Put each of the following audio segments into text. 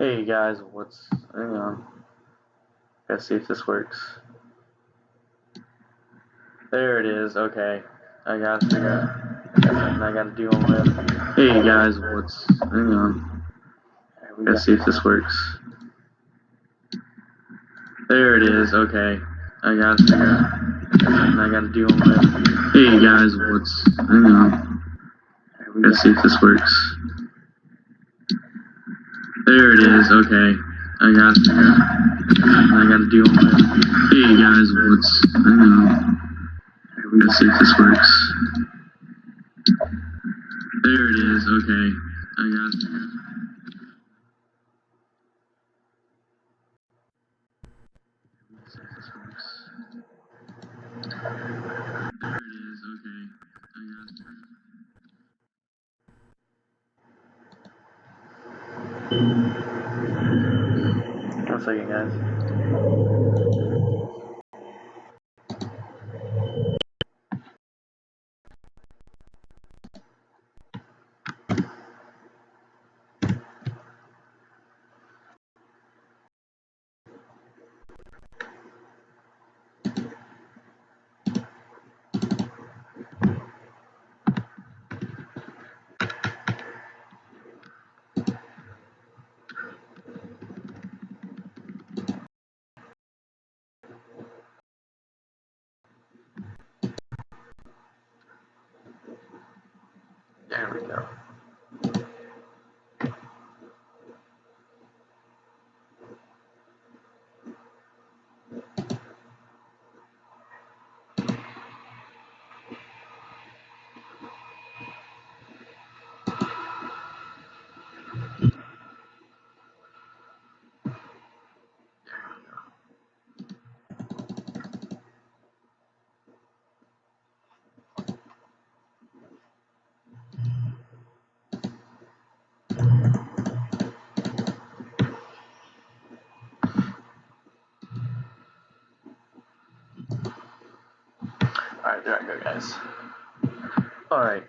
Hey guys, hang on. Gotta see if this works. There it is, okay. I gotta figure out. Got something I gotta deal with. Hey guys, hang on. Gotta see if this works. There it is, okay. I gotta figure out. Got something I gotta deal with. Hey guys, hang on. Gotta see if this works. There it is, okay. I gotta figure out. I gotta deal with. Hey guys, hang on. Gotta see if this works. There it is, okay. I got it. Let's see if this works. There it is, okay. I got it. One second, guys. There we go. Alright, there I go, guys. Alright,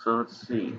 so let's see.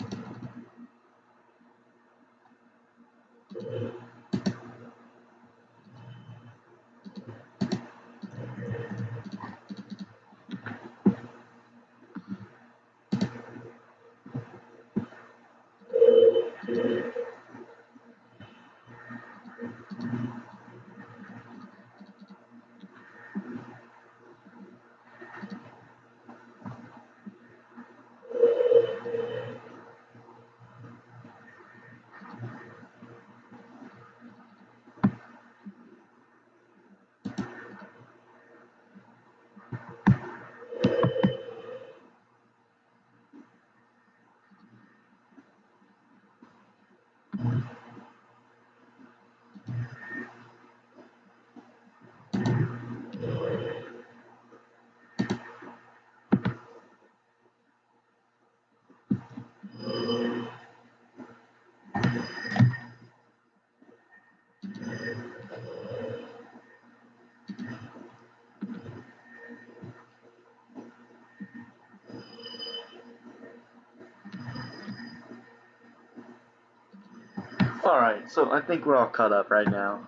Alright, so I think we're all caught up right now.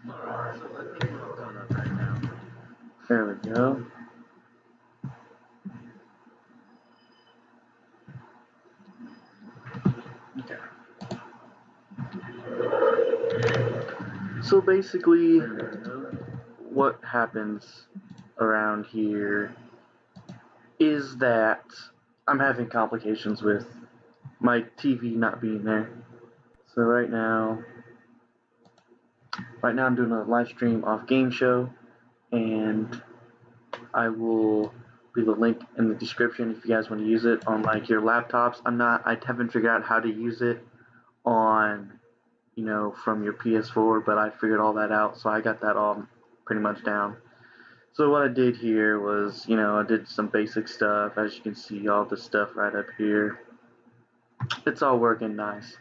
Alright, so I think we're all caught up right now. There we go. Okay. So basically, what happens around here is that I'm having complications with my TV not being there. So right now I'm doing a live stream off Game Show, and I will leave a link in the description if you guys want to use it on like your laptops. I haven't figured out how to use it on, from your PS4, but I figured all that out, so I got that all pretty much down. So what I did here was, I did some basic stuff. As you can see, all the stuff right up here. It's all working nice.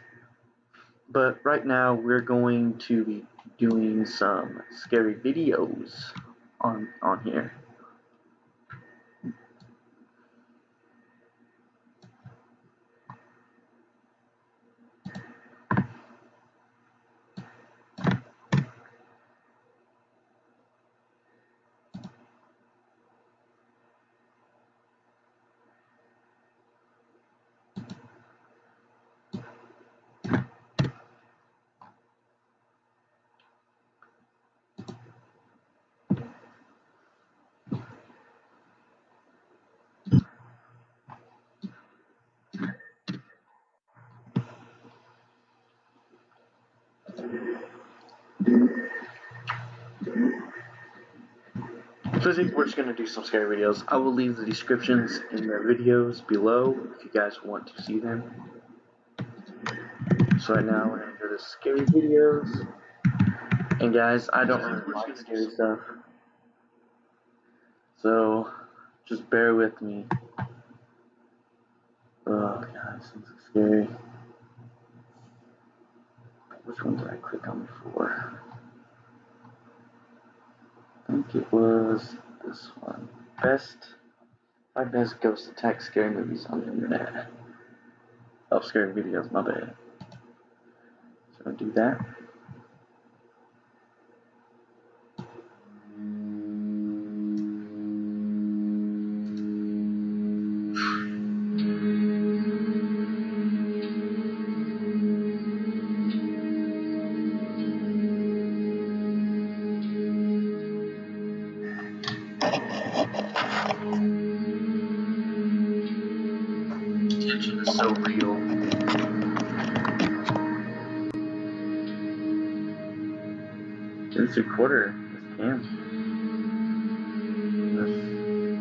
But right now we're going to be doing some scary videos on here. So I think we're just gonna do some scary videos. I will leave the descriptions in the videos below if you guys want to see them. So right now we're gonna go to scary videos. And guys, I don't really like scary stuff. So just bear with me. Oh god, this is scary. Which one did I click on before? I think it was this one. Five best ghost attack scary movies on the internet. Oh, scary videos, my bad. So I'll do that. Tension is so real. It's a quarter. It's Cam.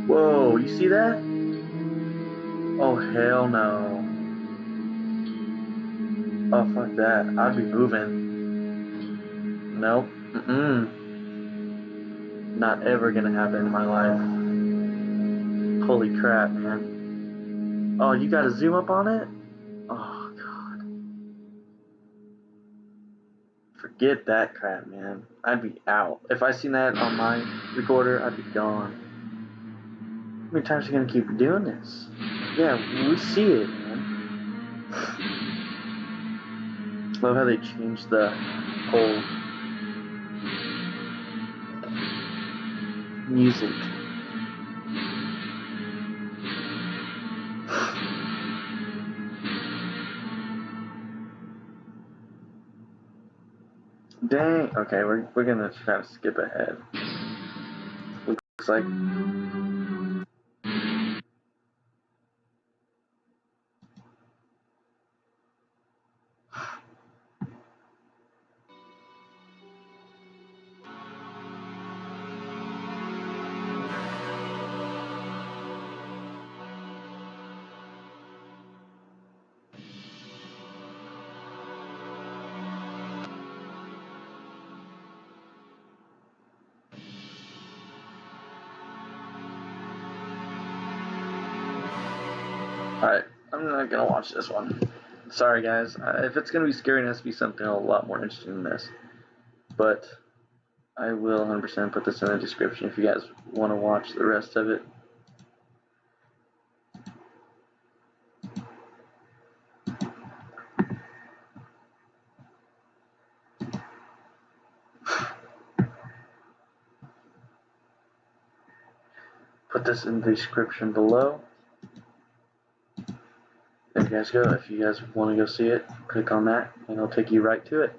Whoa, you see that? Oh, hell no. Oh, fuck that. I'd be moving. Nope. Not ever gonna happen in my life. Holy crap, man. Oh, you gotta zoom up on it? Oh, God. Forget that crap, man. I'd be out. If I seen that on my recorder, I'd be gone. How many times are you gonna keep doing this? Yeah, we see it, man. Love how they changed the whole music. Dang. Okay, we're gonna try to skip ahead. Looks like alright, I'm not gonna watch this one. Sorry, guys. If it's gonna be scary, it has to be something a lot more interesting than this. But I will 100% put this in the description if you guys want to watch the rest of it. Put this in the description below. There you guys go. If you guys want to go see it, click on that, and it'll take you right to it.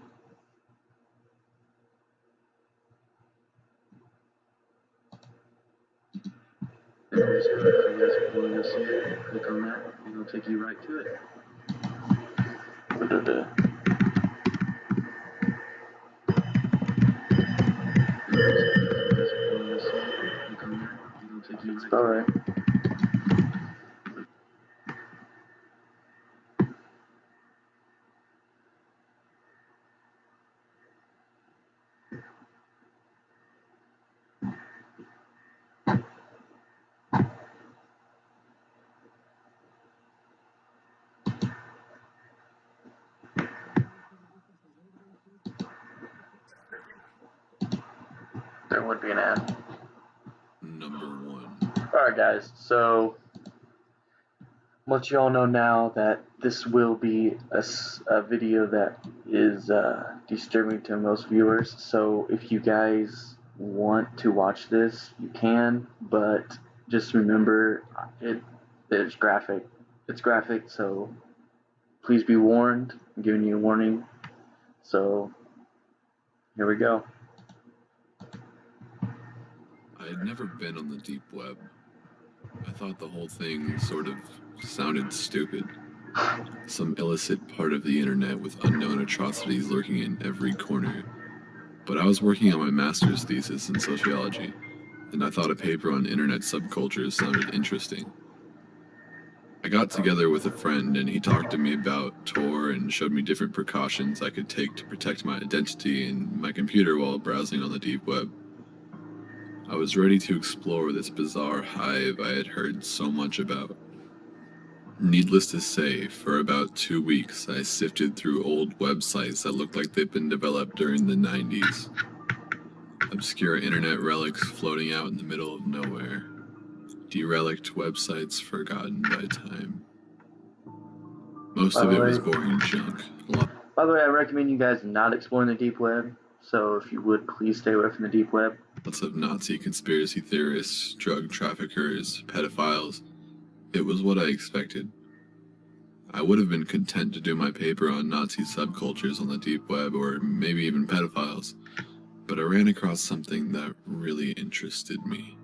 There you guys go. If you guys want to go see it, click on that, and it'll take you right to it. It's alright. There would be an ad. Number 1. Alright, guys, so let you all know now that this will be a video that is disturbing to most viewers. So if you guys want to watch this, you can, but just remember it's graphic. It's graphic, so please be warned. I'm giving you a warning. So here we go. I had never been on the deep web. I thought the whole thing sort of sounded stupid. Some illicit part of the internet with unknown atrocities lurking in every corner. But I was working on my master's thesis in sociology, and I thought a paper on internet subcultures sounded interesting. I got together with a friend and he talked to me about Tor and showed me different precautions I could take to protect my identity and my computer while browsing on the deep web. I was ready to explore this bizarre hive I had heard so much about. Needless to say, for about 2 weeks I sifted through old websites that looked like they'd been developed during the 90s. Obscure internet relics floating out in the middle of nowhere. Derelict websites forgotten by time. Most of it was boring junk. By the way, I recommend you guys not exploring the deep web. So if you would, please stay away from the deep web. Lots of Nazi conspiracy theorists, drug traffickers, pedophiles. It was what I expected. I would have been content to do my paper on Nazi subcultures on the deep web, or maybe even pedophiles, but I ran across something that really interested me.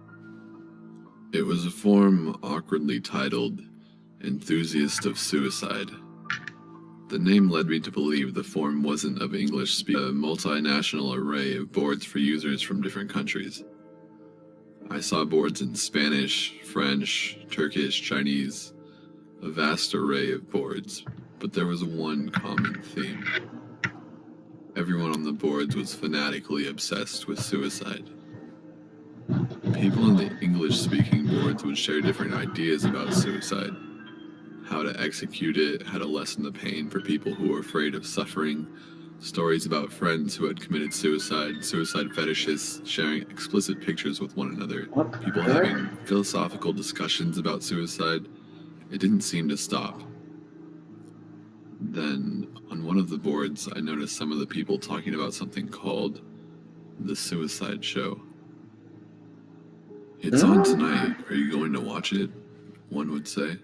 It was a forum awkwardly titled Enthusiast of Suicide. The name led me to believe the forum wasn't of English speakers, a multinational array of boards for users from different countries. I saw boards in Spanish, French, Turkish, Chinese, a vast array of boards, but there was one common theme. Everyone on the boards was fanatically obsessed with suicide. People on the English-speaking boards would share different ideas about suicide. How to execute it, how to lessen the pain for people who were afraid of suffering, stories about friends who had committed suicide, suicide fetishists sharing explicit pictures with one another, people having philosophical discussions about suicide. It didn't seem to stop. Then, on one of the boards, I noticed some of the people talking about something called The Suicide Show. It's on tonight. Are you going to watch it? One would say.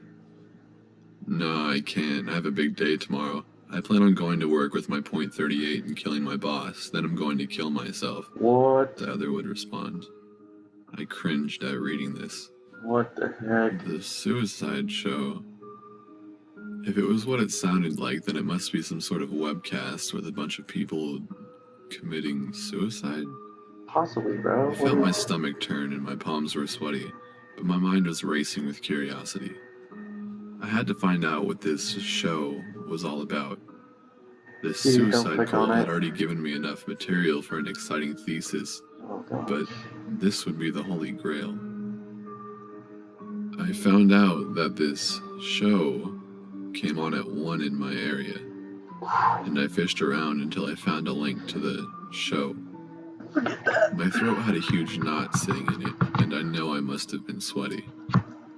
No, I can't. I have a big day tomorrow. I plan on going to work with my .38 and killing my boss. Then I'm going to kill myself. What? The other would respond. I cringed at reading this. What the heck? The Suicide Show. If it was what it sounded like, then it must be some sort of webcast with a bunch of people committing suicide? Possibly, bro. I felt my stomach turn and my palms were sweaty, but my mind was racing with curiosity. I had to find out what this show was all about. This suicide cult had already given me enough material for an exciting thesis, but this would be the Holy Grail. I found out that this show came on at 1 in my area, and I fished around until I found a link to the show. My throat had a huge knot sitting in it, and I know I must have been sweaty.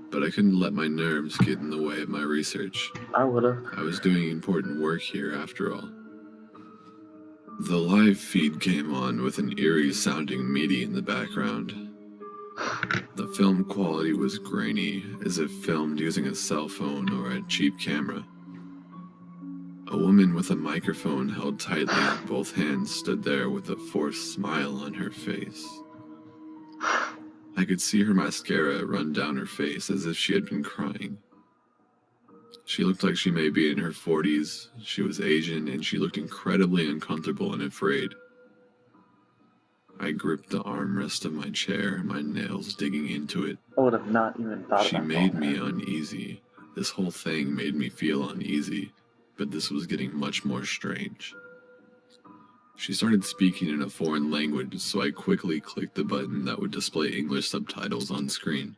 But I couldn't let my nerves get in the way of my research. I would've. I was doing important work here, after all. The live feed came on with an eerie-sounding MIDI in the background. The film quality was grainy, as if filmed using a cell phone or a cheap camera. A woman with a microphone held tightly in both hands stood there with a forced smile on her face. I could see her mascara run down her face as if she had been crying. She looked like she may be in her 40s, she was Asian, and she looked incredibly uncomfortable and afraid. I gripped the armrest of my chair, my nails digging into it. I would have not even thought about that. She made me uneasy. This whole thing made me feel uneasy, but this was getting much more strange. She started speaking in a foreign language, so I quickly clicked the button that would display English subtitles on screen.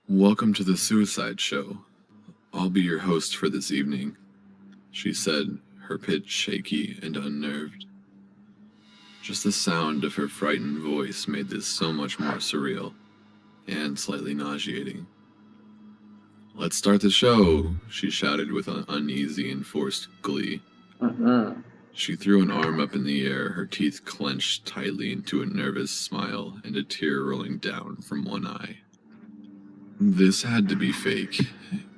Welcome to the Suicide Show. I'll be your host for this evening, she said, her pitch shaky and unnerved. Just the sound of her frightened voice made this so much more surreal, and slightly nauseating. Let's start the show, she shouted with an uneasy and forced glee. She threw an arm up in the air, her teeth clenched tightly into a nervous smile and a tear rolling down from one eye. This had to be fake.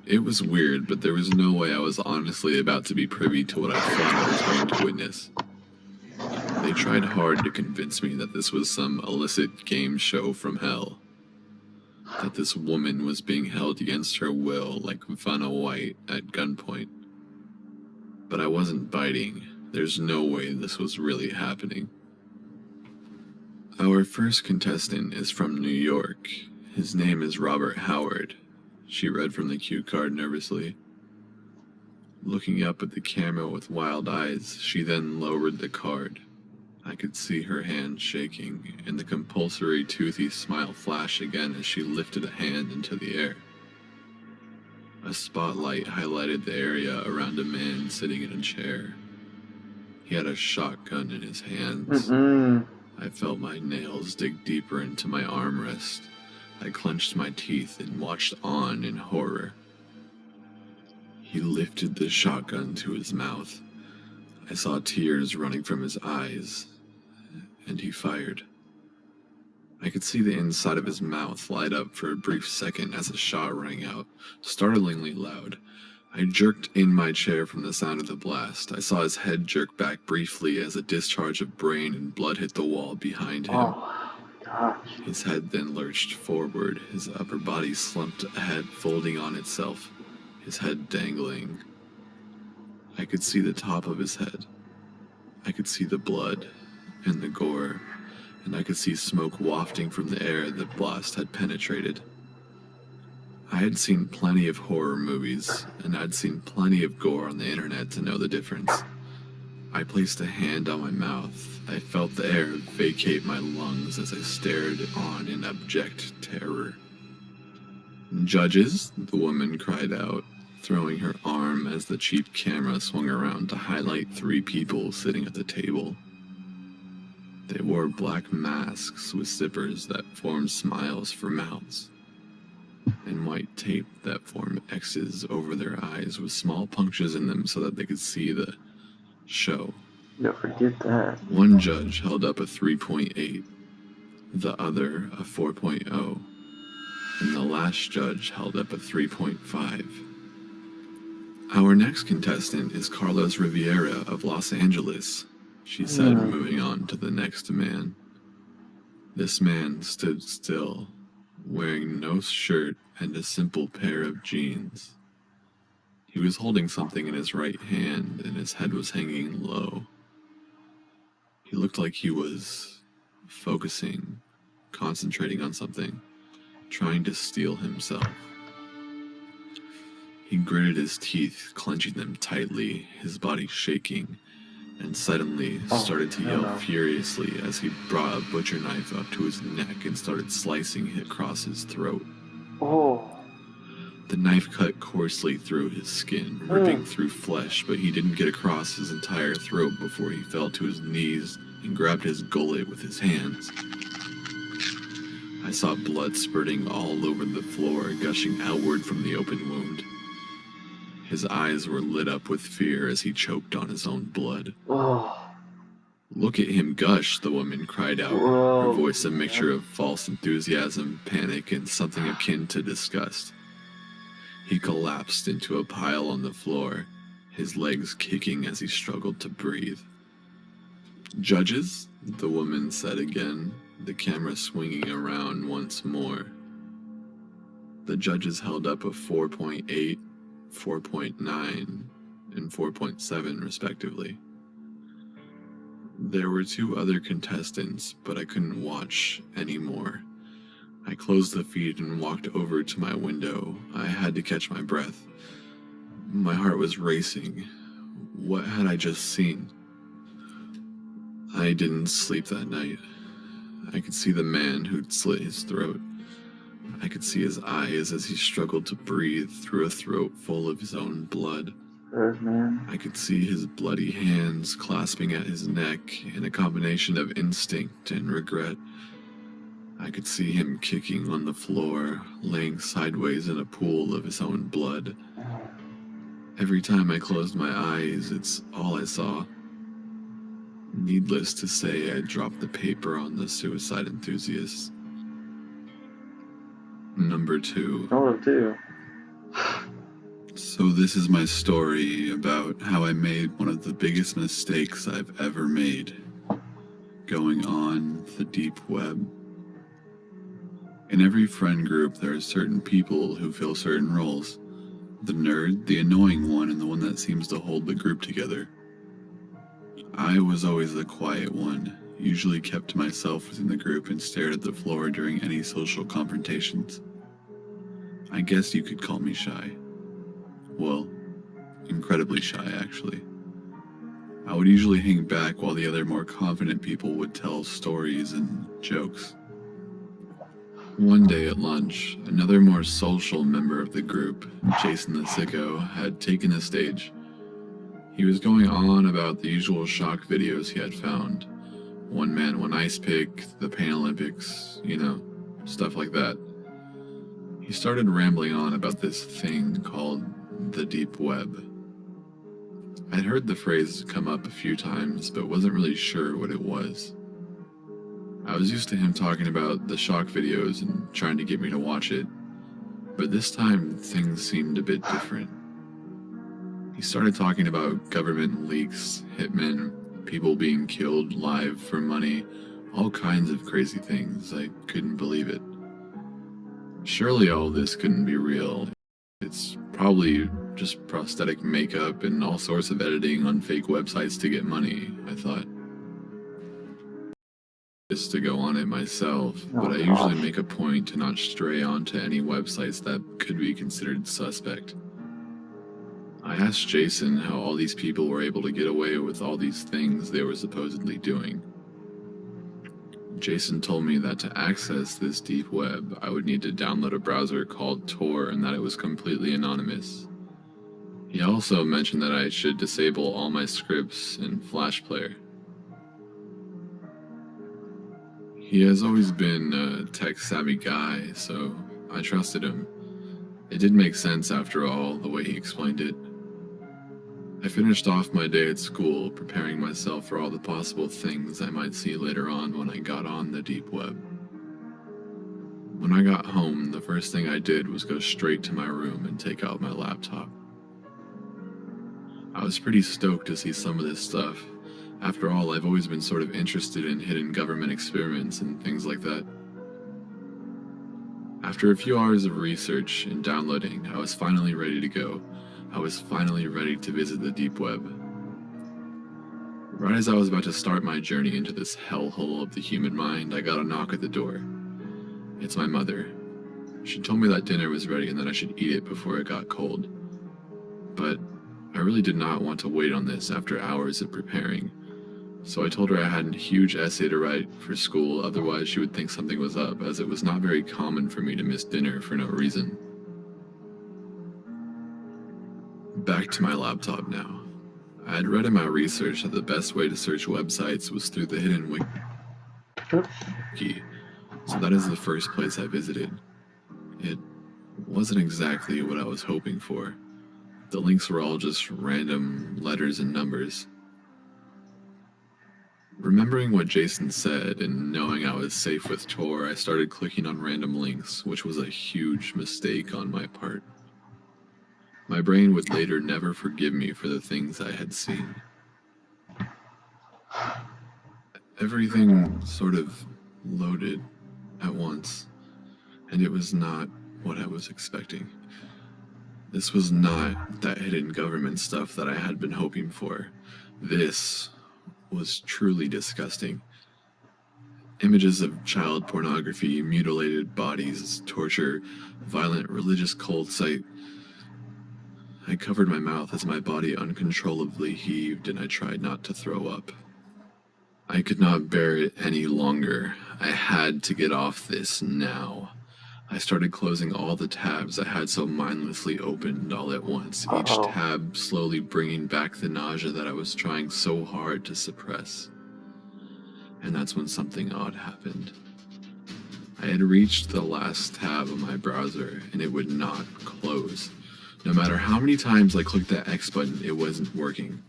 It was weird, but there was no way I was honestly about to be privy to what I thought I was going to witness. They tried hard to convince me that this was some illicit game show from hell. that this woman was being held against her will like Vanna White at gunpoint. But I wasn't biting. There's no way this was really happening. Our first contestant is from New York. His name is Robert Howard. She read from the cue card nervously. Looking up at the camera with wild eyes, she then lowered the card. I could see her hand shaking, and the compulsory toothy smile flash again as she lifted a hand into the air. A spotlight highlighted the area around a man sitting in a chair. He had a shotgun in his hands. I felt my nails dig deeper into my armrest. I clenched my teeth and watched on in horror. He lifted the shotgun to his mouth. I saw tears running from his eyes, and he fired. I could see the inside of his mouth light up for a brief second as a shot rang out, startlingly loud. I jerked in my chair from the sound of the blast. I saw his head jerk back briefly as a discharge of brain and blood hit the wall behind him. Oh, gosh. His head then lurched forward, his upper body slumped ahead, folding on itself, his head dangling. I could see the top of his head. I could see the blood and the gore, and I could see smoke wafting from the air the blast had penetrated. I had seen plenty of horror movies, and I'd seen plenty of gore on the internet to know the difference. I placed a hand on my mouth. I felt the air vacate my lungs as I stared on in abject terror. "Judges," the woman cried out, throwing her arm as the cheap camera swung around to highlight 3 people sitting at the table. They wore black masks with zippers that formed smiles for mouths, and white tape that formed X's over their eyes with small punctures in them so that they could see the show. Don't forget that. One judge held up a 3.8, the other a 4.0, and the last judge held up a 3.5. Our next contestant is Carlos Riviera of Los Angeles, she said, moving on to the next man. This man stood still, wearing no shirt and a simple pair of jeans. He was holding something in his right hand, and his head was hanging low. He looked like he was focusing, concentrating on something, trying to steel himself. He gritted his teeth, clenching them tightly, his body shaking, and suddenly started to yell furiously as he brought a butcher knife up to his neck and started slicing it across his throat. The knife cut coarsely through his skin, ripping through flesh, but he didn't get across his entire throat before he fell to his knees and grabbed his gullet with his hands. I saw blood spurting all over the floor, gushing outward from the open wound. His eyes were lit up with fear as he choked on his own blood. "Look at him gush," the woman cried out, her voice a mixture of false enthusiasm, panic, and something akin to disgust. He collapsed into a pile on the floor, his legs kicking as he struggled to breathe. "Judges," the woman said again, the camera swinging around once more. The judges held up a 4.8, 4.9, and 4.7 respectively. There were 2 other contestants, but I couldn't watch anymore. I closed the feed and walked over to my window. I had to catch my breath. My heart was racing. What had I just seen? I didn't sleep that night. I could see the man who'd slit his throat. I could see his eyes as he struggled to breathe through a throat full of his own blood. I could see his bloody hands clasping at his neck in a combination of instinct and regret. I could see him kicking on the floor, laying sideways in a pool of his own blood. Every time I closed my eyes, it's all I saw. Needless to say, I dropped the paper on the suicide enthusiast. Number 2. So this is my story about how I made one of the biggest mistakes I've ever made, going on the deep web. In every friend group, there are certain people who fill certain roles. The nerd, the annoying one, and the one that seems to hold the group together. I was always the quiet one, usually kept to myself within the group and stared at the floor during any social confrontations. I guess you could call me shy. Well, incredibly shy, actually. I would usually hang back while the other more confident people would tell stories and jokes. One day at lunch, another more social member of the group, Jason the Sicko, had taken the stage. He was going on about the usual shock videos he had found. One man, one ice pick, the Pain Olympics, stuff like that. He started rambling on about this thing called the deep web. I'd heard the phrase come up a few times, but wasn't really sure what it was. I was used to him talking about the shock videos and trying to get me to watch it, but this time things seemed a bit different. He started talking about government leaks, hitmen, people being killed live for money, all kinds of crazy things. I couldn't believe it. Surely all this couldn't be real. It's probably just prosthetic makeup and all sorts of editing on fake websites to get money, I thought. Just to go on it myself, but I usually make a point to not stray onto any websites that could be considered suspect. I asked Jason how all these people were able to get away with all these things they were supposedly doing. Jason told me that to access this deep web, I would need to download a browser called Tor and that it was completely anonymous. He also mentioned that I should disable all my scripts in Flash Player. He has always been a tech-savvy guy, so I trusted him. It did make sense after all, the way he explained it. I finished off my day at school, preparing myself for all the possible things I might see later on when I got on the deep web. When I got home, the first thing I did was go straight to my room and take out my laptop. I was pretty stoked to see some of this stuff. After all, I've always been sort of interested in hidden government experiments and things like that. After a few hours of research and downloading, I was finally ready to go. I was finally ready to visit the deep web. Right as I was about to start my journey into this hellhole of the human mind, I got a knock at the door. It's my mother. She told me that dinner was ready and that I should eat it before it got cold. But I really did not want to wait on this after hours of preparing. So I told her I had a huge essay to write for school, otherwise she would think something was up, as it was not very common for me to miss dinner for no reason. Back to my laptop now. I had read in my research that the best way to search websites was through the hidden wiki, so that is the first place I visited. It wasn't exactly what I was hoping for. The links were all just random letters and numbers. Remembering what Jason said and knowing I was safe with Tor, I started clicking on random links, which was a huge mistake on my part. My brain would later never forgive me for the things I had seen. Everything sort of loaded at once, and it was not what I was expecting. This was not that hidden government stuff that I had been hoping for. This was truly disgusting. Images of child pornography, mutilated bodies, torture, violent religious cults. I covered my mouth as my body uncontrollably heaved and I tried not to throw up. I could not bear it any longer. I had to get off this now. I started closing all the tabs I had so mindlessly opened all at once, each tab slowly bringing back the nausea that I was trying so hard to suppress. And that's when something odd happened. I had reached the last tab of my browser and it would not close. No matter how many times I clicked that X button, it wasn't working.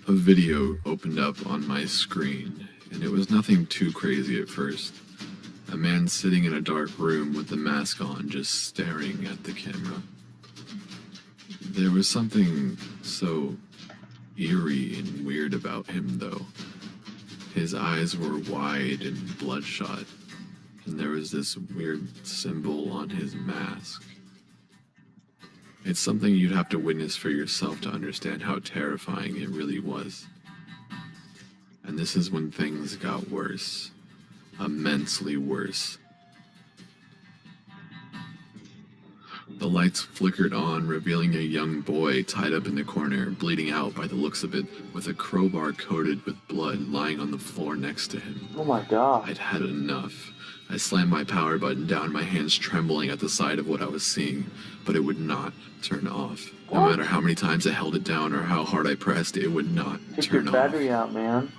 A video opened up on my screen, and it was nothing too crazy at first. A man sitting in a dark room with the mask on, just staring at the camera. There was something so eerie and weird about him, though. His eyes were wide and bloodshot. and there was this weird symbol on his mask. It's something you'd have to witness for yourself to understand how terrifying it really was. And this is when things got worse. Immensely worse. The lights flickered on, revealing a young boy tied up in the corner, bleeding out by the looks of it, with a crowbar coated with blood lying on the floor next to him. Oh my god. I'd had enough. I slammed my power button down, my hands trembling at the sight of what I was seeing, but it would not turn off. No matter how many times I held it down or how hard I pressed, it would not turn off. Take your battery out, man.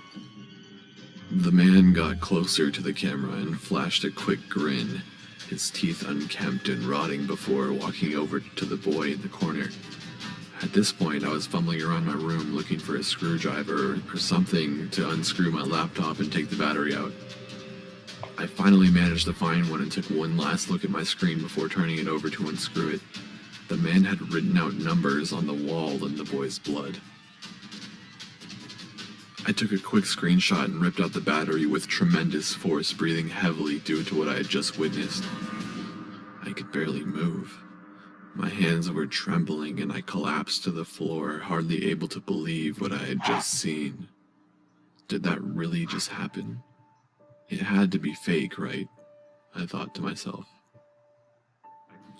The man got closer to the camera and flashed a quick grin, his teeth unkempt and rotting before walking over to the boy in the corner. At this point, I was fumbling around my room looking for a screwdriver or something to unscrew my laptop and take the battery out. I finally managed to find one and took one last look at my screen before turning it over to unscrew it. The man had written out numbers on the wall in the boy's blood. I took a quick screenshot and ripped out the battery with tremendous force, breathing heavily due to what I had just witnessed. I could barely move. My hands were trembling and I collapsed to the floor, hardly able to believe what I had just seen. Did that really just happen? It had to be fake, right? I thought to myself.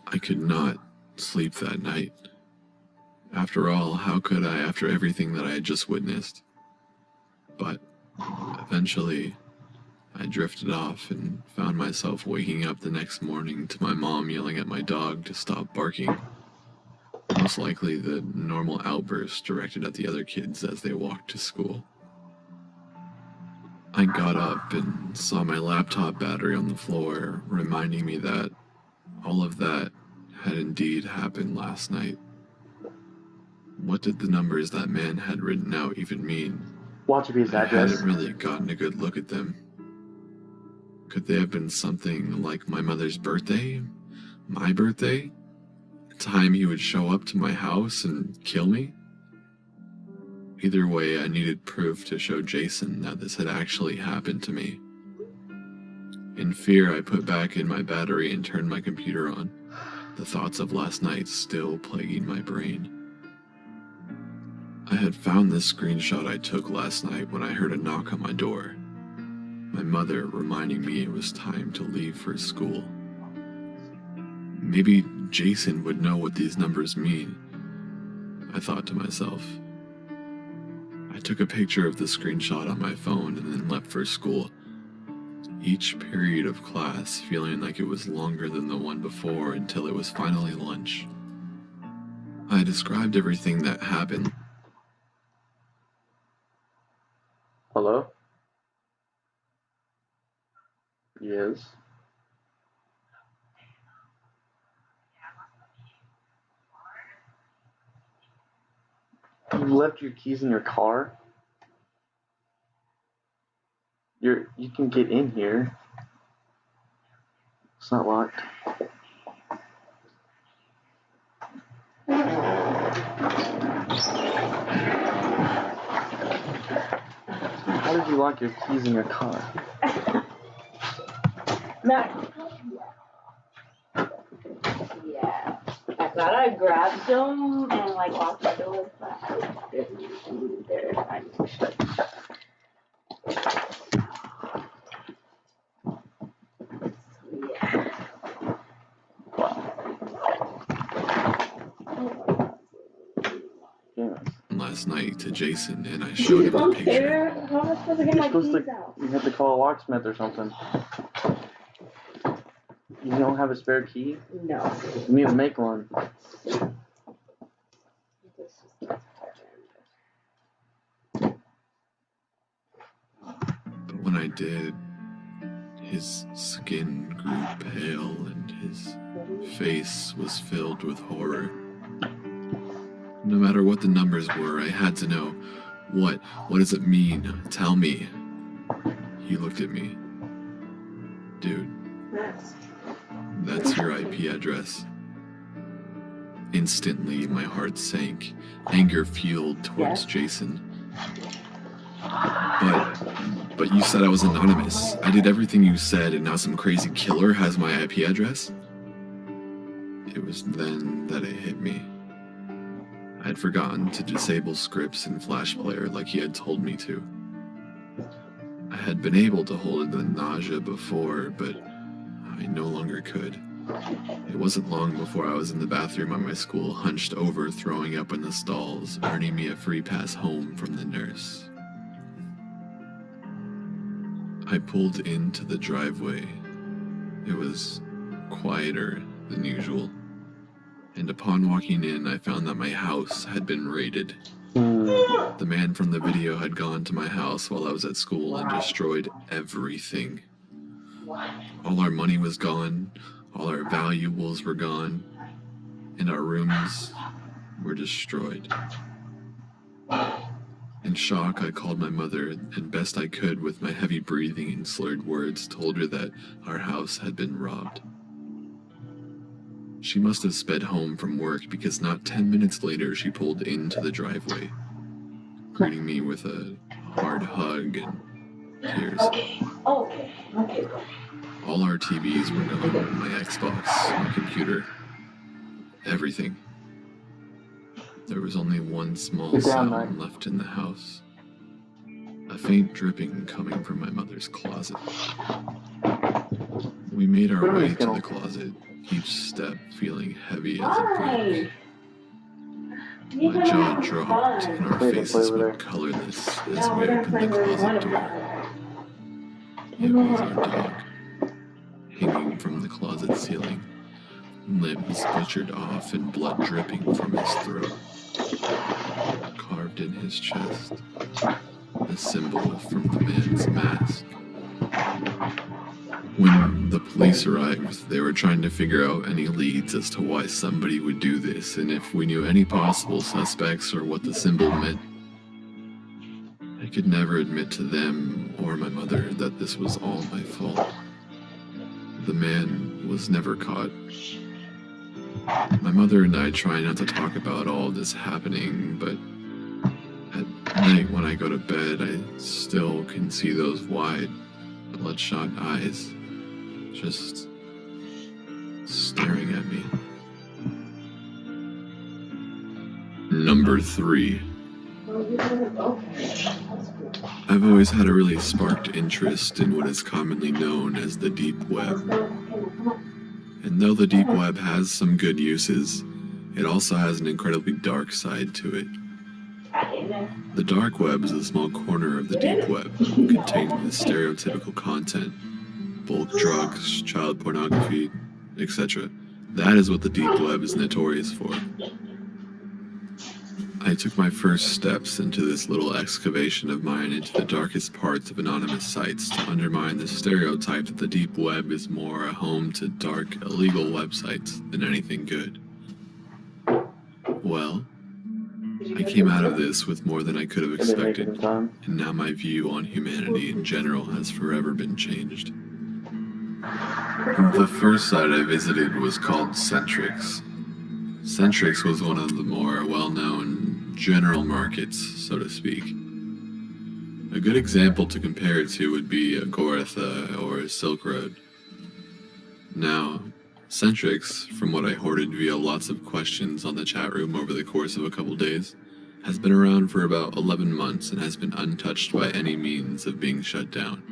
I could not sleep that night. After all, how could I after everything that I had just witnessed? But eventually, I drifted off and found myself waking up the next morning to my mom yelling at my dog to stop barking. Most likely the normal outburst directed at the other kids as they walked to school. I got up and saw my laptop battery on the floor, reminding me that all of that had indeed happened last night. What did the numbers that man had written out even mean? Watch it be his I address. hadn't really gotten a good look at them. Could they have been something like my mother's birthday? My birthday? A time he would show up to my house and kill me? Either way, I needed proof to show Jason that this had actually happened to me. In fear, I put back in my battery and turned my computer on, the thoughts of last night still plaguing my brain. I had found this screenshot I took last night when I heard a knock on my door. My mother reminding me it was time to leave for school. Maybe Jason would know what these numbers mean, I thought to myself. I took a picture of the screenshot on my phone and then left for school. Each period of class feeling like it was longer than the one before until it was finally lunch. I described everything that happened. Hello? Yes. You left your keys in your car? You can get in here. It's not locked. How did you lock your keys in your car? Matt. Yeah. I thought I grabbed them and like locked my door, but I didn't. I pushed it. Yeah. Yeah. Last night to Jason and I showed him the picture. How am I supposed to get my keys out? You have to call a locksmith or something. You don't have a spare key? No. You need to make one. But when I did, his skin grew pale and his face was filled with horror. No matter what the numbers were, I had to know, what does it mean? Tell me. He looked at me. Dude, that's your IP address. Instantly, my heart sank, anger fueled towards Jason. But you said I was anonymous. I did everything you said, and now some crazy killer has my IP address? It was then that it hit me. I had forgotten to disable scripts in Flash Player like he had told me to. I had been able to hold in the nausea before, but I no longer could. It wasn't long before I was in the bathroom at my school, hunched over, throwing up in the stalls, earning me a free pass home from the nurse. I pulled into the driveway. It was quieter than usual, and upon walking in, I found that my house had been raided. The man from the video had gone to my house while I was at school and destroyed everything. All our money was gone, all our valuables were gone, and our rooms were destroyed. In shock, I called my mother, and best I could with my heavy breathing and slurred words, told her that our house had been robbed. She must have sped home from work because not 10 minutes later she pulled into the driveway, greeting me with a hard hug and tears. Okay. All our TVs were gone, my Xbox, my computer, everything. There was only one small sound left in the house. A faint dripping coming from my mother's closet. We made our way to the closet, each step feeling heavy as a brick. My jaw dropped and our faces went colorless as we opened the closet door. It was our dog, hanging from the closet ceiling, limbs butchered off and blood dripping from his throat. Carved in his chest, a symbol from the man's mask. When the police arrived, they were trying to figure out any leads as to why somebody would do this and if we knew any possible suspects or what the symbol meant. I could never admit to them or my mother that this was all my fault. The man was never caught. My mother and I try not to talk about all this happening, but at night when I go to bed, I still can see those wide, bloodshot eyes just staring at me. Number 3. I've always had a really sparked interest in what is commonly known as the deep web. And though the deep web has some good uses, it also has an incredibly dark side to it. The dark web is a small corner of the deep web, containing the stereotypical content, bulk drugs, child pornography, etc. That is what the deep web is notorious for. I took my first steps into this little excavation of mine into the darkest parts of anonymous sites to undermine the stereotype that the deep web is more a home to dark, illegal websites than anything good. Well, I came out of this with more than I could have expected, and now my view on humanity in general has forever been changed. The first site I visited was called Centrix. Centrix was one of the more well-known general markets, so to speak. A good example to compare it to would be Agortha or Silk Road. Now, Centrix, from what I hoarded via lots of questions on the chat room over the course of a couple days, has been around for about 11 months and has been untouched by any means of being shut down.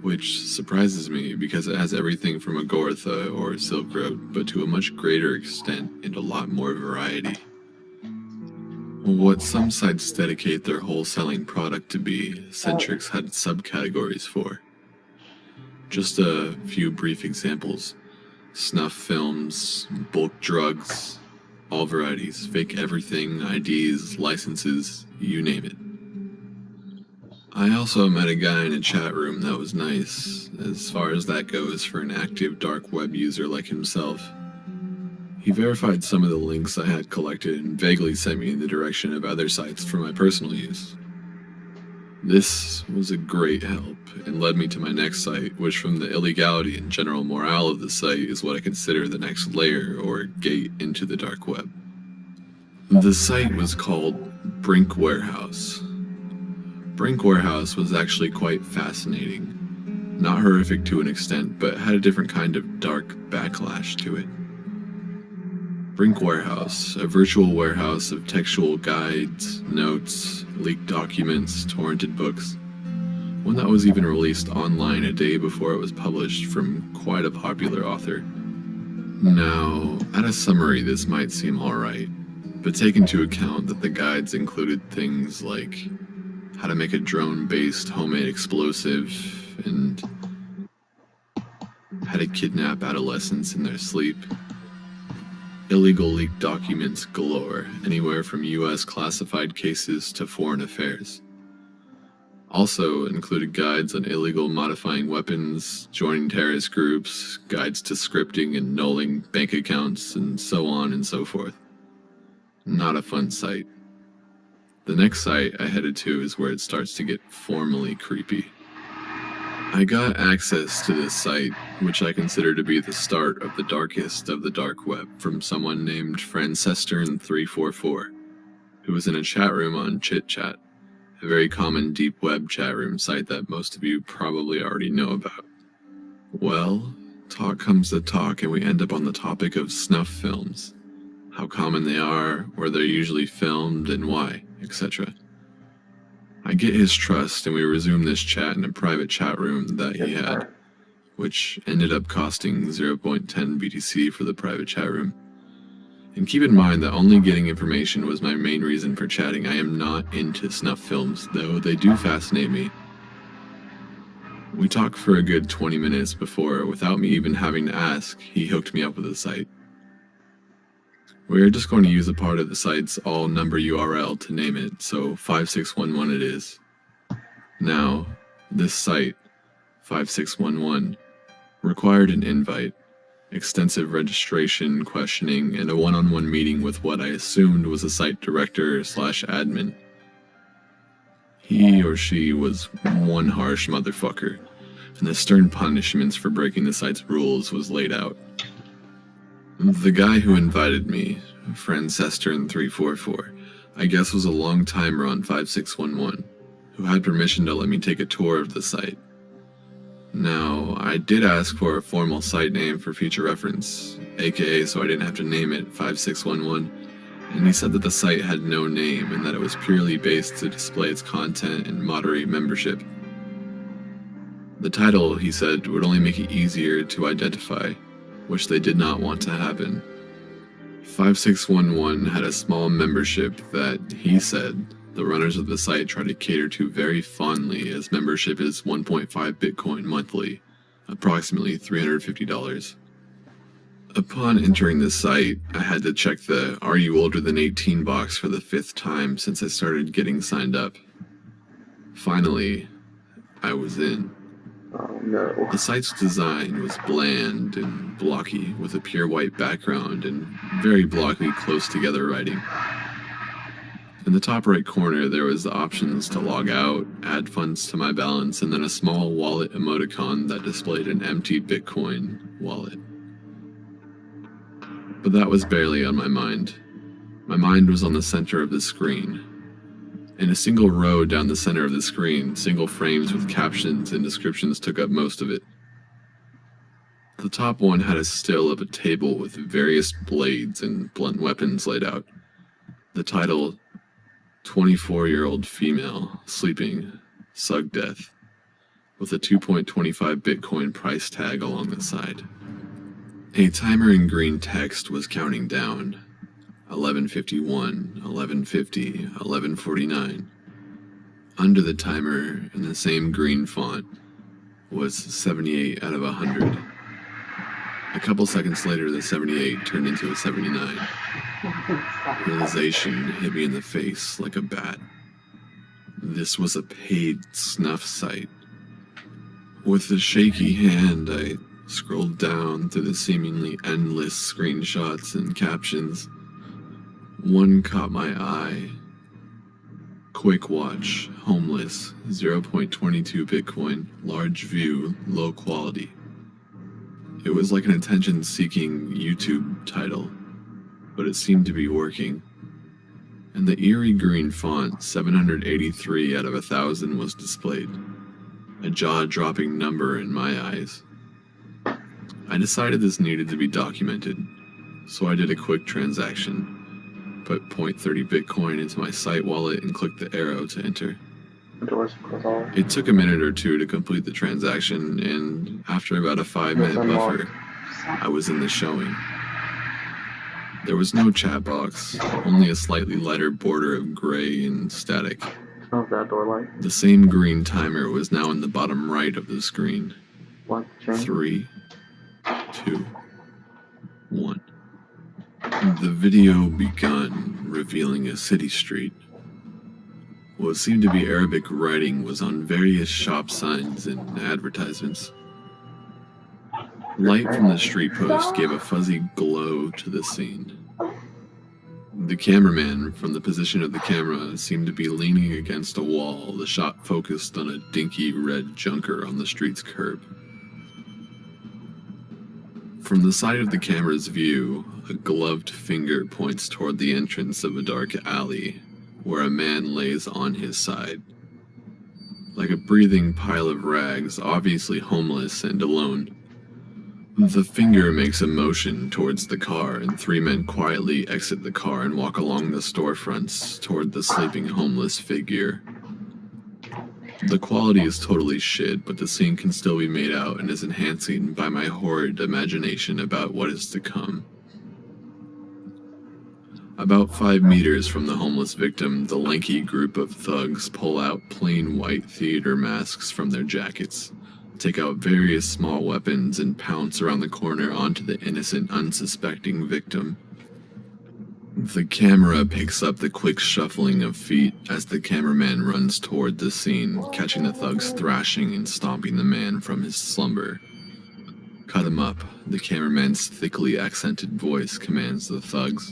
Which surprises me because it has everything from Agortha or Silk Road, but to a much greater extent and a lot more variety. What some sites dedicate their wholesaling product to be, Centrix had subcategories for. Just a few brief examples: snuff films, bulk drugs, all varieties, fake everything, IDs, licenses, you name it. I also met a guy in a chat room that was nice, as far as that goes for an active dark web user like himself. He verified some of the links I had collected and vaguely sent me in the direction of other sites for my personal use. This was a great help and led me to my next site, which from the illegality and general morale of the site is what I consider the next layer or gate into the dark web. The site was called Brink Warehouse. Brink Warehouse was actually quite fascinating. Not horrific to an extent, but had a different kind of dark backlash to it. Brink Warehouse, a virtual warehouse of textual guides, notes, leaked documents, torrented books. One that was even released online a day before it was published from quite a popular author. Now, at a summary this might seem alright, but take into account that the guides included things like how to make a drone-based homemade explosive and how to kidnap adolescents in their sleep. Illegal leaked documents galore, anywhere from US classified cases to foreign affairs. Also included guides on illegal modifying weapons, joining terrorist groups, guides to scripting and nulling bank accounts, and so on and so forth. Not a fun site. The next site I headed to is where it starts to get formally creepy. I got access to this site, which I consider to be the start of the darkest of the dark web, from someone named Francestern344, who was in a chat room on ChitChat, a very common deep web chat room site that most of you probably already know about. Well, talk comes to talk, and we end up on the topic of snuff films, how common they are, where they're usually filmed, and why, etc. I get his trust, and we resume this chat in a private chat room that he had, which ended up costing 0.10 BTC for the private chat room. And keep in mind that only getting information was my main reason for chatting. I am not into snuff films, though they do fascinate me. We talked for a good 20 minutes before, without me even having to ask, he hooked me up with the site. We're just going to use a part of the site's all-number URL to name it, so 5611 it is. Now, this site, 5611, required an invite, extensive registration, questioning, and a one-on-one meeting with what I assumed was a site director/admin. He or she was one harsh motherfucker, and the stern punishments for breaking the site's rules was laid out. The guy who invited me, Francestern344, I guess was a long-timer on 5611, who had permission to let me take a tour of the site. Now, I did ask for a formal site name for future reference, aka so I didn't have to name it 5611, and he said that the site had no name and that it was purely based to display its content and moderate membership. The title, he said, would only make it easier to identify, which they did not want to happen. 5611 had a small membership that, he said, the runners of the site try to cater to very fondly, as membership is 1.5 Bitcoin monthly, approximately $350. Upon entering the site, I had to check the "Are you older than 18" box for the 5th time since I started getting signed up. Finally, I was in. Oh no. The site's design was bland and blocky, with a pure white background and very blocky, close-together writing. In the top right corner, there was the options to log out, add funds to my balance, and then a small wallet emoticon that displayed an empty Bitcoin wallet. But that was barely on my mind. My mind was on the center of the screen. In a single row down the center of the screen, single frames with captions and descriptions took up most of it. The top one had a still of a table with various blades and blunt weapons laid out. The title, 24-year-old female, sleeping, sug death, with a 2.25 Bitcoin price tag along the side. A timer in green text was counting down. 11:51, 11:50, 11:49. Under the timer, in the same green font, was 78 out of 100. A couple seconds later, the 78 turned into a 79. Realization hit me in the face like a bat. This was a paid snuff site. With a shaky hand, I scrolled down through the seemingly endless screenshots and captions. One caught my eye. Quick watch, homeless, 0.22 Bitcoin, large view, low quality. It was like an attention-seeking YouTube title, but it seemed to be working. and the eerie green font 783 out of 1,000 was displayed, a jaw-dropping number in my eyes. I decided this needed to be documented, so I did a quick transaction, put 0.30 Bitcoin into my site wallet and clicked the arrow to enter. It took a minute or two to complete the transaction, and after about a 5-minute buffer, I was in the showing. There was no chat box, only a slightly lighter border of gray and static. That door light. The same green timer was now in the bottom right of the screen. 3, 2, 1. The video begun, revealing a city street. What seemed to be Arabic writing was on various shop signs and advertisements. Light from the street post gave a fuzzy glow to the scene. The cameraman, from the position of the camera, seemed to be leaning against a wall, the shot focused on a dinky red junker on the street's curb. From the side of the camera's view, a gloved finger points toward the entrance of a dark alley, where a man lays on his side. Like a breathing pile of rags, obviously homeless and alone. The finger makes a motion towards the car, and 3 men quietly exit the car and walk along the storefronts toward the sleeping homeless figure. The quality is totally shit, but the scene can still be made out and is enhancing by my horrid imagination about what is to come. About 5 meters from the homeless victim, the lanky group of thugs pull out plain white theater masks from their jackets, take out various small weapons, and pounce around the corner onto the innocent, unsuspecting victim. The camera picks up the quick shuffling of feet as the cameraman runs toward the scene, catching the thugs thrashing and stomping the man from his slumber. Cut him up, the cameraman's thickly accented voice commands the thugs,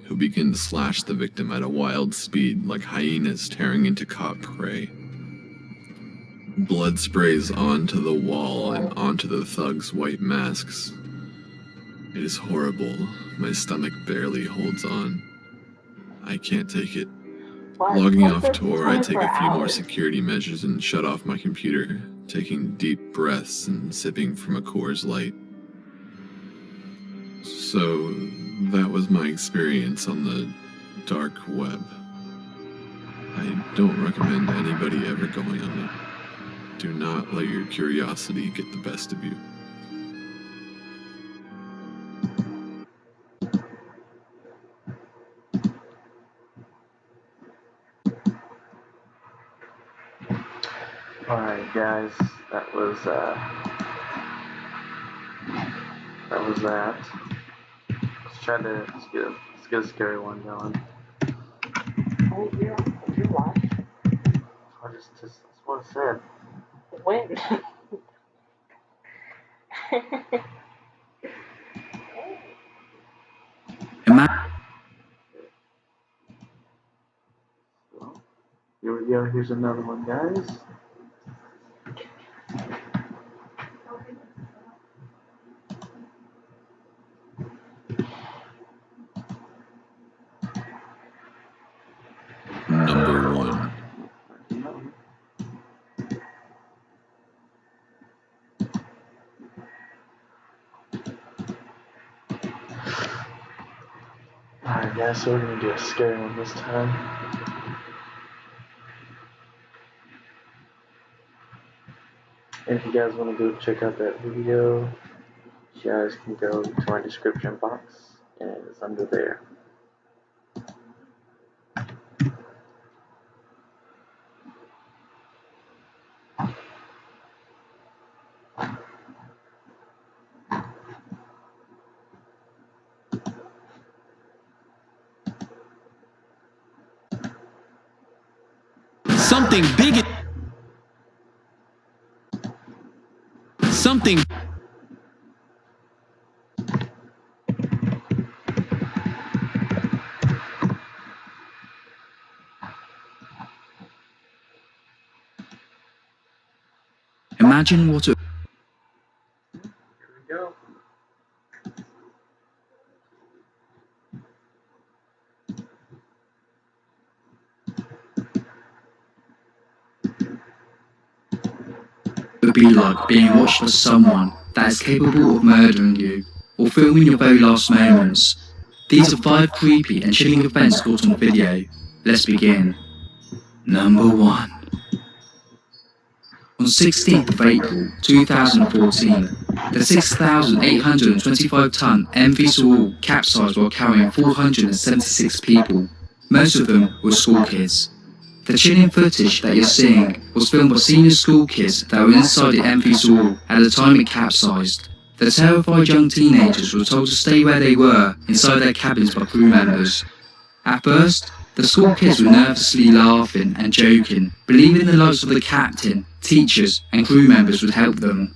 who begin to slash the victim at a wild speed like hyenas tearing into caught prey. Blood sprays onto the wall and onto the thugs' white masks. It is horrible. My stomach barely holds on. I can't take it. Logging off Tor, I take a few more security measures and shut off my computer, taking deep breaths and sipping from a Coors Light. So, that was my experience on the dark web. I don't recommend anybody ever going on it. Do not let your curiosity get the best of you. Alright guys, that was that. Let's get a scary one going. Oh, you're live. That's what I said. When? Well, here we go, here's another one guys. Number 1. Alright guys, so we're gonna do a scary one this time. And if you guys want to go check out that video, you guys can go to my description box and it's under there. Something big. Something. Imagine what a. Here we go. would be like being watched by someone that is capable of murdering you, or filming your very last moments. These are 5 creepy and chilling events caught on video. Let's begin. Number 1. On 16th of April 2014, the 6,825-ton MV Saul capsized while carrying 476 people. Most of them were school kids. The chilling footage that you're seeing was filmed by senior school kids that were inside the MV Saul at the time it capsized. The terrified young teenagers were told to stay where they were inside their cabins by crew members. At first, the school kids were nervously laughing and joking, believing the likes of the captain, teachers and crew members would help them.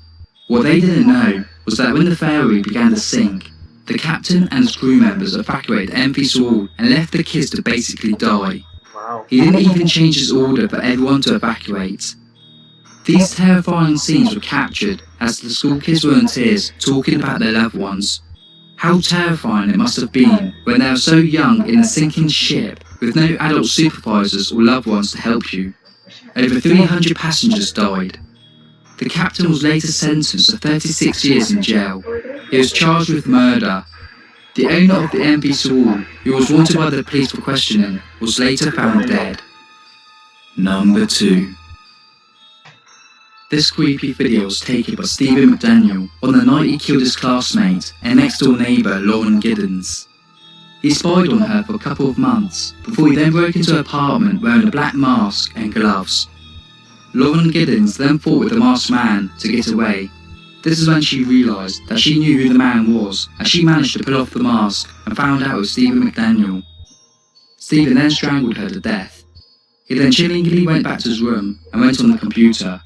What they didn't know was that when the ferry began to sink, the captain and his crew members evacuated MV Saul and left the kids to basically die. Wow. He didn't even change his order for everyone to evacuate. These terrifying scenes were captured as the school kids were in tears talking about their loved ones. How terrifying it must have been when they were so young in a sinking ship with no adult supervisors or loved ones to help you. Over 300 passengers died. The captain was later sentenced to 36 years in jail. He was charged with murder. The owner of the MV Saul, who was wanted by the police for questioning, was later found dead. Number 2. This creepy video was taken by Stephen McDaniel on the night he killed his classmate and next-door neighbour Lauren Giddens. He spied on her for a couple of months, before he then broke into her apartment wearing a black mask and gloves. Lauren Giddens then fought with the masked man to get away. This is when she realised that she knew who the man was, and she managed to pull off the mask and found out it was Stephen McDaniel. Stephen then strangled her to death. He then chillingly went back to his room and went on the computer.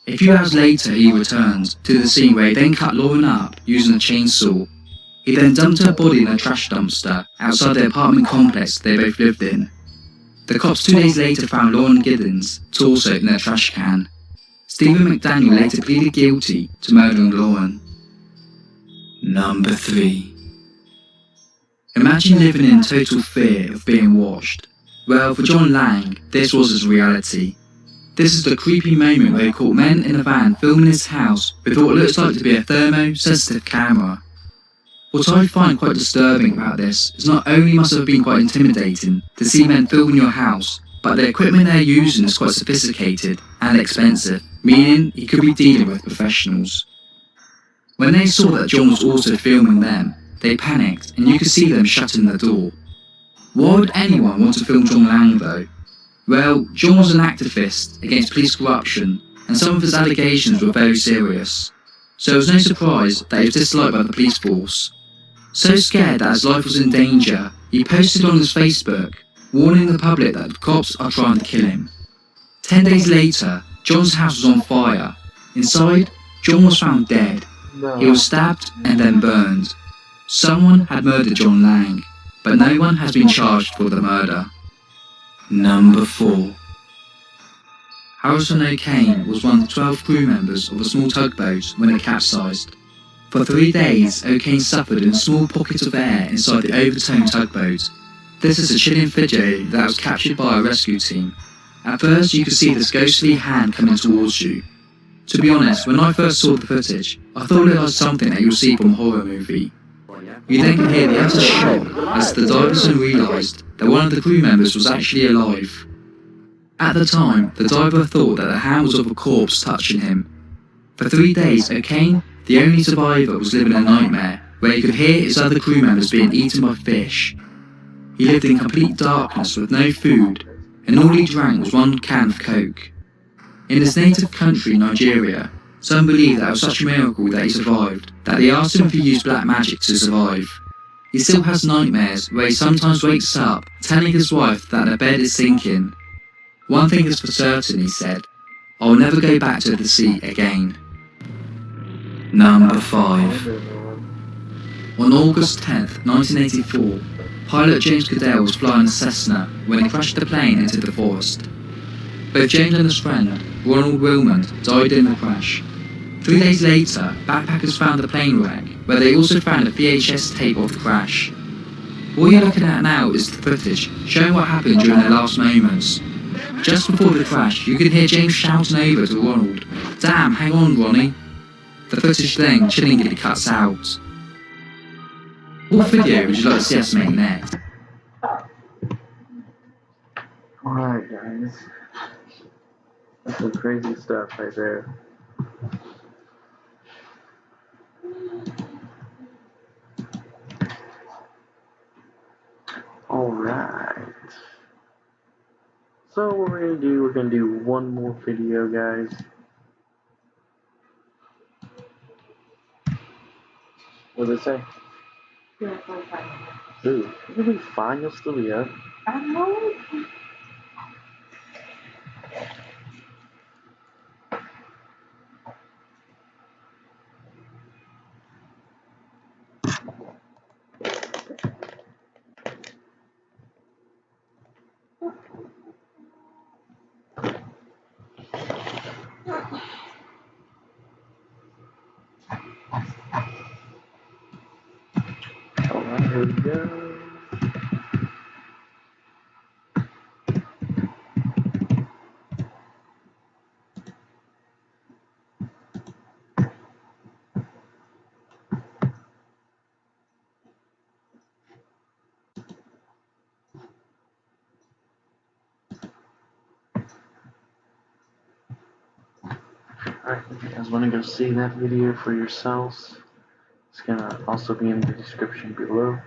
A few hours later he returned to the scene where he then cut Lauren up using a chainsaw. He then dumped her body in a trash dumpster outside the apartment complex they both lived in. The cops 2 days later found Lauren Giddens' torso in a trash can. Stephen McDaniel later pleaded guilty to murdering Lauren. Number 3. Imagine living in total fear of being watched. Well, for John Lang, this was his reality. This is the creepy moment where he caught men in a van filming his house with what looks like to be a thermosensitive camera. What I find quite disturbing about this is not only must it have been quite intimidating to see men filming your house, but the equipment they're using is quite sophisticated and expensive, meaning he could be dealing with professionals. When they saw that John was also filming them, they panicked and you could see them shutting the door. Why would anyone want to film John Lang though? Well, John was an activist against police corruption and some of his allegations were very serious. So it was no surprise that he was disliked by the police force. So scared that his life was in danger, he posted on his Facebook, warning the public that the cops are trying to kill him. 10 days later, John's house was on fire. Inside, John was found dead. No. He was stabbed and then burned. Someone had murdered John Lang, but no one has been charged for the murder. Number 4. Harrison O'Kane was one of the 12 crew members of a small tugboat when it capsized. For 3 days, O'Kane suffered in a small pocket of air inside the overturned tugboat. This is a chilling video that was captured by a rescue team. At first you could see this ghostly hand coming towards you. To be honest, when I first saw the footage, I thought it was something that you'll see from a horror movie. You then could hear the utter shock as the divers realised that one of the crew members was actually alive. At the time, the diver thought that the hand was of a corpse touching him. For 3 days, O'Kane, the only survivor, was living a nightmare where he could hear his other crew members being eaten by fish. He lived in complete darkness with no food, and all he drank was 1 can of Coke. In his native country, Nigeria, some believe that it was such a miracle that he survived, that they asked him if he used black magic to survive. He still has nightmares where he sometimes wakes up telling his wife that their bed is sinking. One thing is for certain, he said, I'll never go back to the sea again. Number 5. On August 10th, 1984, pilot James Goodell was flying a Cessna when he crashed the plane into the forest. Both James and his friend, Ronald Wilmond, died in the crash. 3 days later, backpackers found the plane wreck, where they also found a VHS tape of the crash. What you're looking at now is the footage showing what happened during their last moments. Just before the crash, you can hear James shouting over to Ronald, "Damn, hang on, Ronnie." The footage then chillingly cuts out. What video would you like to see us make next? Alright, guys. That's some crazy stuff right there. Alright. So what we're gonna do one more video, guys. What did it say? Yeah, 45. Ooh, you'll be fine, you'll still be up. I know. Alright, here we go. Alright, if you guys want to go see that video for yourselves, it's gonna also be in the description below.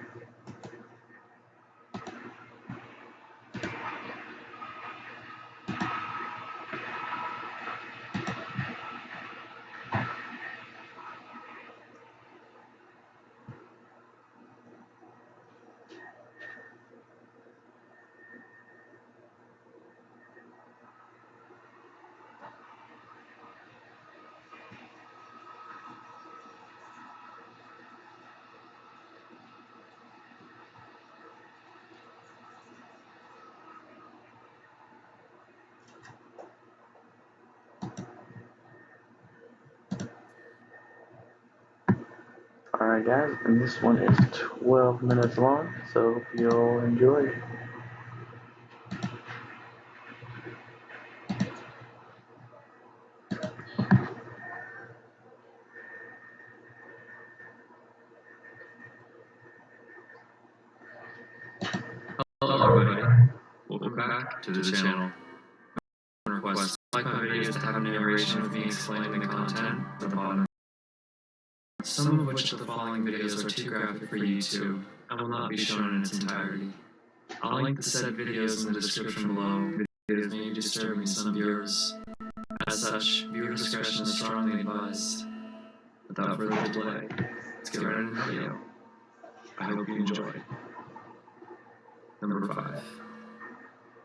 Alright guys, and this one is 12 minutes long, so hope you'll enjoy it. Hello everybody, welcome back to the channel. Request like my videos to have a narration of me explaining the content at the bottom. Some of which of the following videos are too graphic for YouTube and will not be shown in its entirety. I'll link the said videos in the description below. Videos may be disturbing to some viewers. As such, viewer discretion is strongly advised. Without further delay, let's get right into the video. I hope you enjoy. Number 5.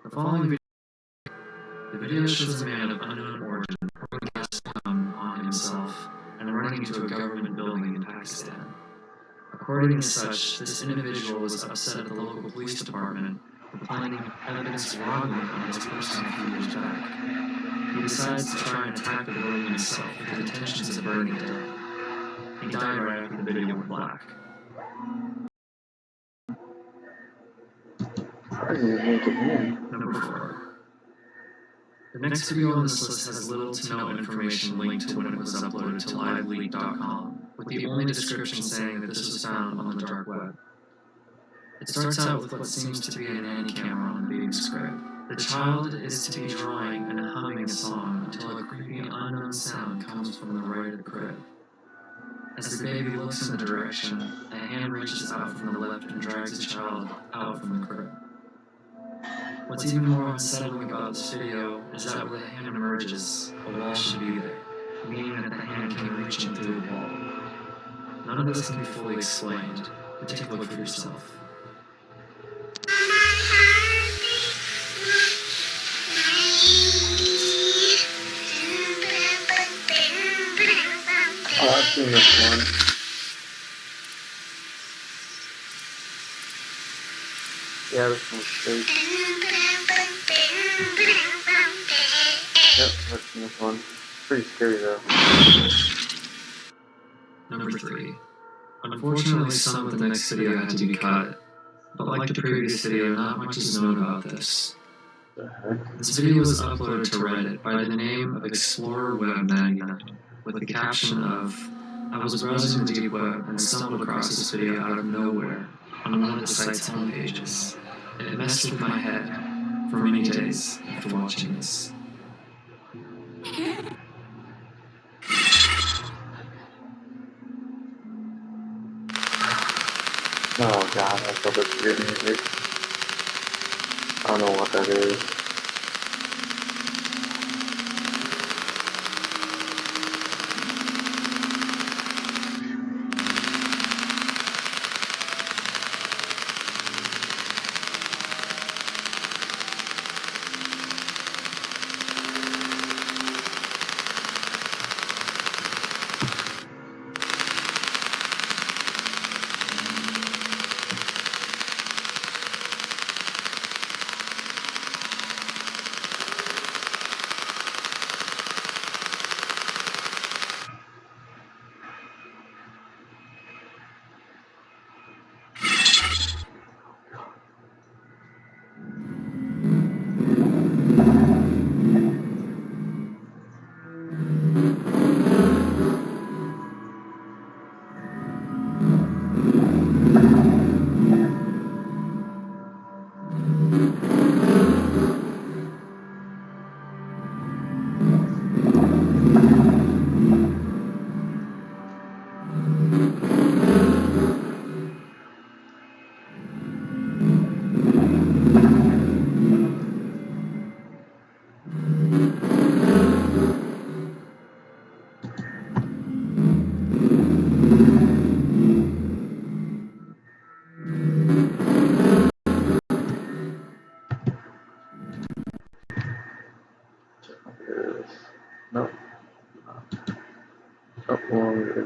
The following video shows a man of unknown origin pouring gasoline on himself and running into a government building in Pakistan. According as such, this individual was upset at the local police department for planting evidence wrongly on his person a few years back. He decides to try and attack the building himself with the intentions of burning it down. He died right after the video went black. How does it make it in? Number 4. The next video on this list has little to no information linked to when it was uploaded to liveleak.com, with the only description saying that this was found on the dark web. It starts out with what seems to be a nanny camera on the baby's crib. The child is to be drawing and humming a song until a creepy unknown sound comes from the right of the crib. As the baby looks in the direction, a hand reaches out from the left and drags the child out from the crib. What's even more unsettling about this video is that when the hand emerges, a wall should be there, meaning that the hand can reach in through the wall. None of this can be fully explained, but take a look for yourself. Oh, I've seen this one. Yeah, this one's fake. Yep, I've seen this one. Pretty scary though. Number 3. Unfortunately, some of the next video had to be cut, but like the previous video, not much is known about this. The heck? This video was uploaded to Reddit by the name of Explorer Web 99 with the caption of, "I was browsing the deep web and stumbled across this video out of nowhere on one of the site's homepages. It messed with my head for many days after watching this." Oh god, I felt this weird music. I don't know what that is. Nope. Oh, well,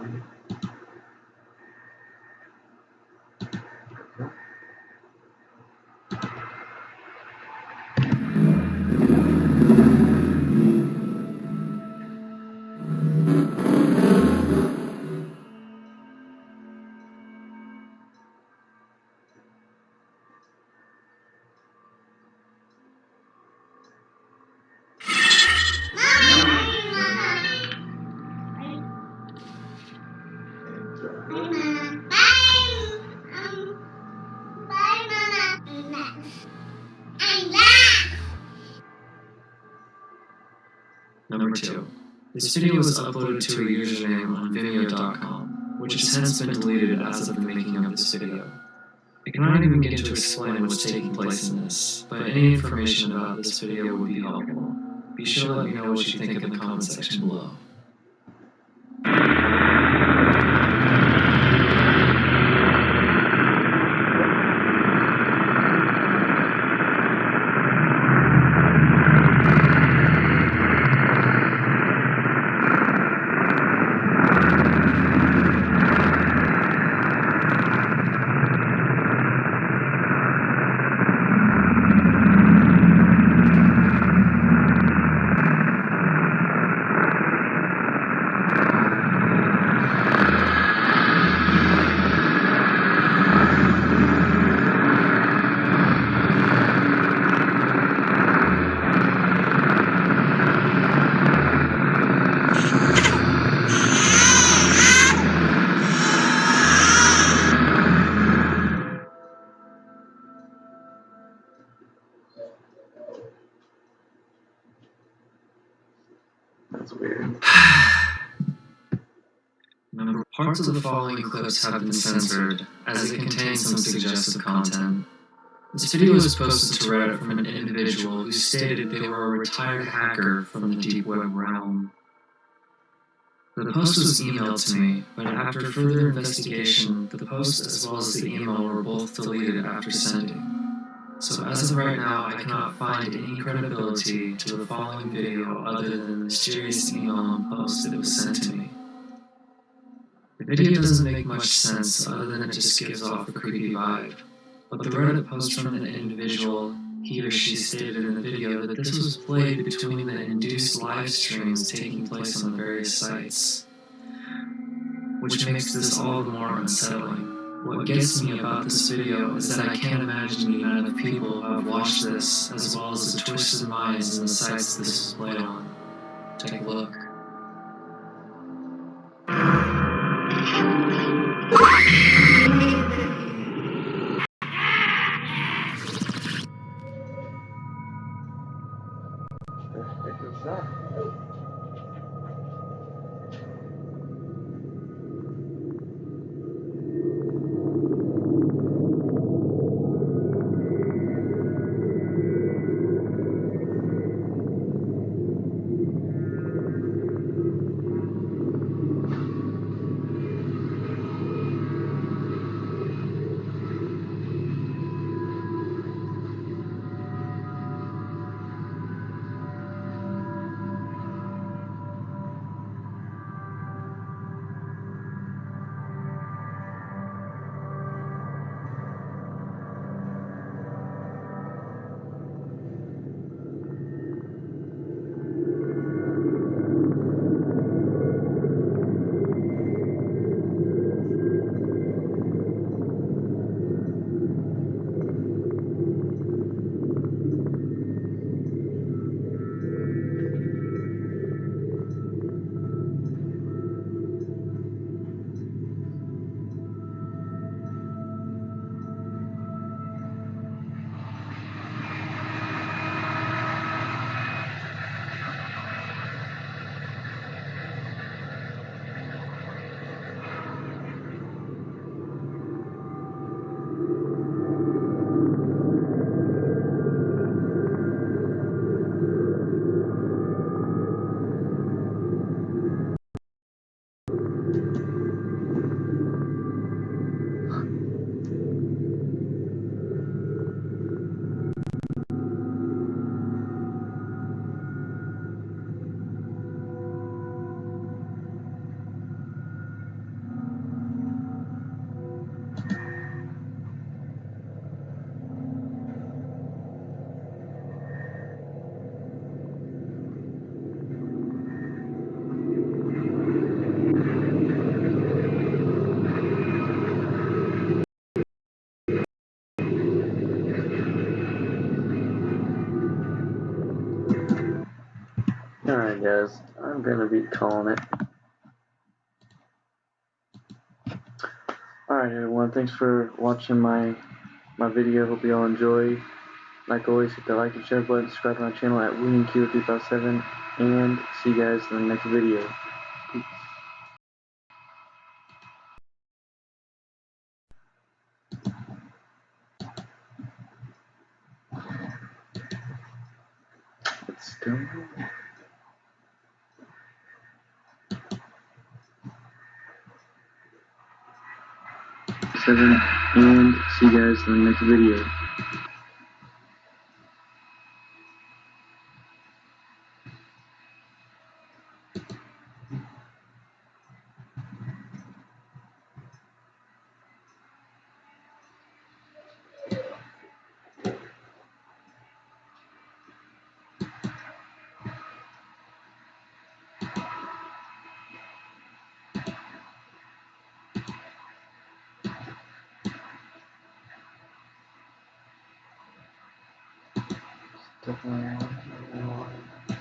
Number 2. This video was uploaded to a username on Vimeo.com, which has since been deleted as of the making of this video. I cannot even begin to explain what's taking place in this, but any information about this video would be helpful. Be sure to let me know what you think in the comment section below. that's weird. Parts of the following clips have been censored, as it contains some suggestive content. This video was posted to Reddit from an individual who stated they were a retired hacker from the deep web realm. The post was emailed to me, but after further investigation, the post as well as the email were both deleted after sending. So as of right now, I cannot find any credibility to the following video other than the mysterious email and post that was sent to me. The video doesn't make much sense other than it just gives off a creepy vibe, but the Reddit post from the individual, he or she stated in the video that this was played between the induced live streams taking place on the various sites, which makes this all the more unsettling. What gets me about this video is that I can't imagine the amount of people who have watched this, as well as the twisted minds and the sites this is played on. Take a look. Alright guys, I'm gonna be calling it. Alright everyone, thanks for watching my video. Hope you all enjoy. Like always, hit the like and share button, subscribe to my channel at Wingingcupid 3007, and see you guys in the next video. Peace. It's still 7, and see you guys in the next video. Definitely.